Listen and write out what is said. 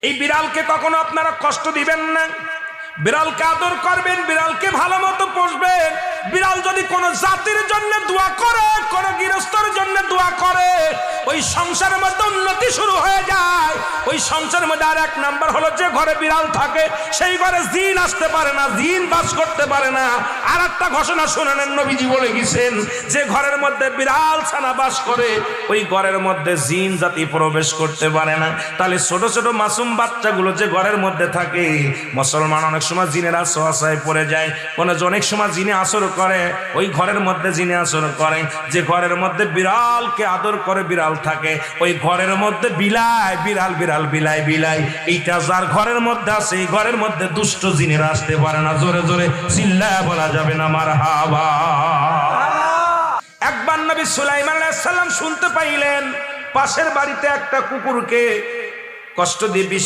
এই বিড়ালকে কখনো আপনারা কষ্ট দিবেন না, বিড়ালকে আদর করবেন, বিড়ালকে ভালো মতো পুষবেন। বিড়াল যদি কোনো জাতির জন্য দোয়া করে, কোনো গৃহস্থর জন্য দোয়া করে, ওই সংসারের মধ্যে উন্নতি শুরু হয়ে যায়। ওই সংসারের মধ্যে আর এক নাম্বার হলো, যে ঘরে বিড়াল থাকে সেই ঘরে জিন আসতে পারে না, জিন বাস করতে পারে না। আর একটা ঘোষণা শুনেন, নবীজি বলে গেছেন, যে ঘরের মধ্যে বিড়াল ছানা বাস করে ওই ঘরের মধ্যে জিন জাতি প্রবেশ করতে পারে না। তাহলে ছোট ছোট মাসুম বাচ্চাগুলো যে ঘরের মধ্যে থাকে, মুসলমান অনেক সময় জিনের আশ্রয় পড়ে যায়, অনেক সময় জিনে আসর করে, ওই ঘরের মধ্যে জিনে আসর করে। যে ঘরের মধ্যে বিড়ালকে আদর করে বিড়াল থাকে, ওই ঘরের মধ্যে বিলাই বিড়াল বিড়াল বিলাই বিলাই, এইটা যার ঘরের মধ্যে আছে এই ঘরের মধ্যে দুষ্ট জিনেরা আসতে পারে না। জোরে জোরে চিল্লায়া বলা যাবে না মারহাবা। একবার নবী সুলাইমান আলাইহিস সালাম শুনতে পাইলেন পাশের বাড়িতে একটা কুকুরকে কষ্ট দিয়ে বিষ